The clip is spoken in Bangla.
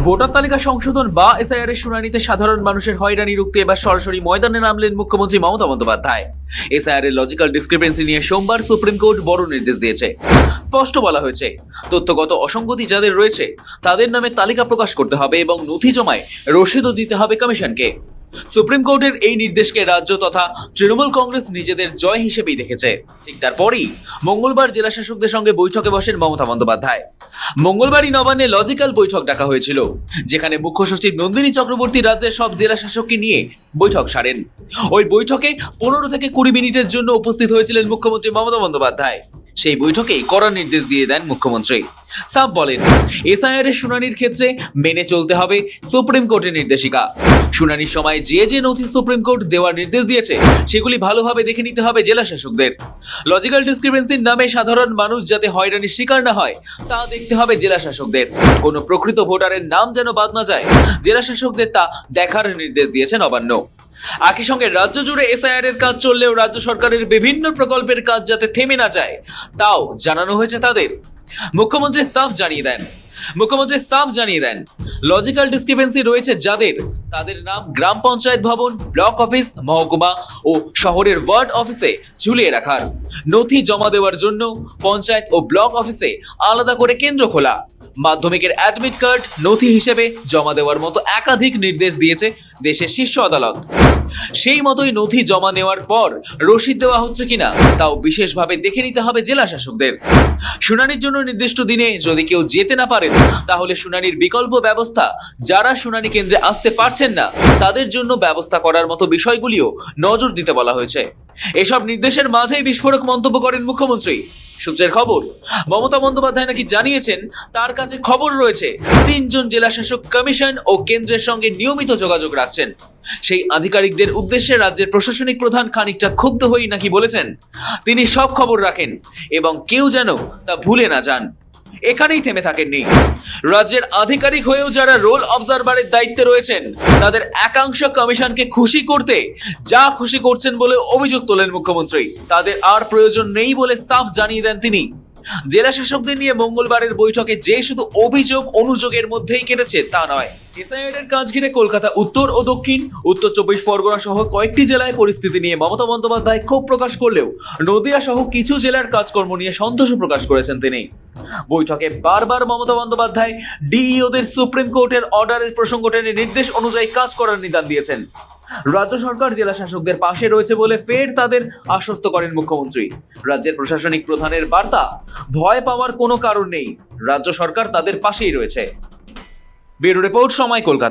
ভোটার তালিকা সংশোধন বা এসআইআর এর শুনানিতে সাধারণ মানুষের হয়রানি রুখতে এবার সরাসরি ময়দানে নামলেন মুখ্যমন্ত্রী মমতা বন্দ্যোপাধ্যায়। এসআইআর এর লজিক্যাল ডিসক্রিপেন্সি নিয়ে সোমবার সুপ্রিম কোর্ট বড় নির্দেশ দিয়েছে। স্পষ্ট বলা হয়েছে, তথ্যগত অসঙ্গতি যাদের রয়েছে তাদের নামে তালিকা প্রকাশ করতে হবে এবং নথি জমায় রসিদও দিতে হবে কমিশনকে। সুপ্রিম কোর্টের এই নির্দেশকে রাজ্য তথা তৃণমূল কংগ্রেস নিজেদের জয় হিসেবেই দেখেছে। ঠিক তারপরই মঙ্গলবার জেলা শাসকদের সঙ্গে বৈঠকে বসেন মমতা বন্দ্যোপাধ্যায়। মঙ্গলবারই নবান্নে লজিক্যাল বৈঠক ডাকা হয়েছিল, যেখানে মুখ্য সচিব নন্দিনী চক্রবর্তী রাজ্যের সব জেলা শাসককে নিয়ে বৈঠক সারেন। ওই বৈঠকে 15 থেকে 20 মিনিটের জন্য উপস্থিত হয়েছিলেন মুখ্যমন্ত্রী মমতা বন্দ্যোপাধ্যায়। সেই বৈঠকেই কড়া নির্দেশ দিয়ে দেন মুখ্যমন্ত্রী। সাফ বলেন, এসআইআর এর শুনানির ক্ষেত্রে মেনে চলতে হবে সুপ্রিম কোর্টের নির্দেশিকা। শুনানির সময় যে যে নথি সুপ্রিম কোর্ট দেওয়ার নির্দেশ দিয়েছে সেগুলি ভালোভাবে দেখে নিতে হবে জেলা শাসকদের। লজিক্যাল ডিসক্রিপেন্সির নামে সাধারণ মানুষ যাতে হয়রানির শিকার না হয় তা দেখতে হবে জেলা শাসকদের। কোনো প্রকৃত ভোটারের নাম যেন বাদ না যায়, জেলা শাসকদের তা দেখার নির্দেশ দিয়েছে নবান্ন। একই সঙ্গে রাজ্য জুড়ে এসআইআর এর কাজ চললেও রাজ্য সরকারের বিভিন্ন প্রকল্পের কাজ যাতে থেমে না যায় তাও জানানো হয়েছে তাদের। মুখ্যমন্ত্রী সাফ জানিয়ে দেন লজিক্যাল ডিসক্রিপেন্সি রয়েছে যাদের, তাদের নাম গ্রাম পঞ্চায়েত ভবন, ব্লক অফিস, মহকুমা ও শহরের ওয়ার্ড অফিসে ঝুলিয়ে রাখার। নথি জমা দেওয়ার জন্য পঞ্চায়েত ও ব্লক অফিসে আলাদা করে কেন্দ্র খোলা। মাধ্যমিকের অ্যাডমিট কার্ড নথি হিসেবে জমা দেওয়ার মতো একাধিক নির্দেশ দিয়েছে দেশের শীর্ষ আদালত। সেই মতোই নথি জমা নেওয়ার পর রসিদ দেওয়া হচ্ছে কিনা তাও বিশেষভাবে দেখে নিতে হবে জেলা শাসকদের। শুনানির জন্য নির্দিষ্ট দিনে যদি কেউ যেতে না পারেন তাহলে শুনানির বিকল্প ব্যবস্থা, যারা শুনানি কেন্দ্রে আসতে পারছেন না তাদের জন্য ব্যবস্থা করার মতো বিষয়গুলিও নজর দিতে বলা হয়েছে। এসব নির্দেশের মাঝেই বিস্ফোরক মন্তব্য করেন মুখ্যমন্ত্রী। সূত্রের খবর, মমতা বন্দ্যোপাধ্যায় নাকি জানিয়েছেন তার কাছে খবর রয়েছে 3 জন জেলা শাসক কমিশন ও কেন্দ্রের সঙ্গে নিয়মিত যোগাযোগ রাখছেন। সেই আধিকারিকদের উদ্দেশ্যে রাজ্যের প্রশাসনিক প্রধান খানিকটা ক্ষুব্ধ হয়েই নাকি বলেছেন তিনি সব খবর রাখেন এবং কেউ যেন তা ভুলে না যান। এখানেই থেমে থাকেননি, রাজ্যের আধিকারিক হয়েও যারা রোল অবজারভারের দায়িত্বে রয়েছেন তাদের একাংশ কমিশনকে খুশি করতে যা খুশি করছেন বলে অভিযোগ তোলেন মুখ্যমন্ত্রী। তাদের আর প্রয়োজন নেই বলে সাফ জানিয়ে দেন তিনি। জেলা শাসকদের নিয়ে মঙ্গলবারের বৈঠকে যে শুধু অভিযোগ অনুযোগের মধ্যেই কেটেছে তা নয়। এসআইআর এর কাজ ঘিরে কলকাতা উত্তর ও দক্ষিণ, উত্তর 24 পরগনা সহ কয়েকটি জেলায় পরিস্থিতি নিয়ে মমতা বন্দ্যোপাধ্যায় ক্ষোভ প্রকাশ করলেও নদিয়া সহ কিছু জেলার কাজকর্ম নিয়ে সন্তোষ প্রকাশ করেছেন তিনি। বৈঠকে বারবার মমতা বন্দ্যোপাধ্যায় ডিইওদের সুপ্রিম কোর্টের অর্ডারের প্রসঙ্গ টেনে নির্দেশ অনুযায়ী কাজ করার নির্দেশ দিয়েছেন। রাজ্য সরকার জেলা শাসকদের পাশে রয়েছে বলে ফের তাদের আশ্বস্ত করেন মুখ্যমন্ত্রী। রাজ্যের প্রশাসনিক প্রধানের বার্তা, ভয় পাওয়ার কোনো কারণ নেই, রাজ্য সরকার তাদের পাশেই রয়েছে। ব্যুরো রিপোর্ট, সময়, কলকাতা।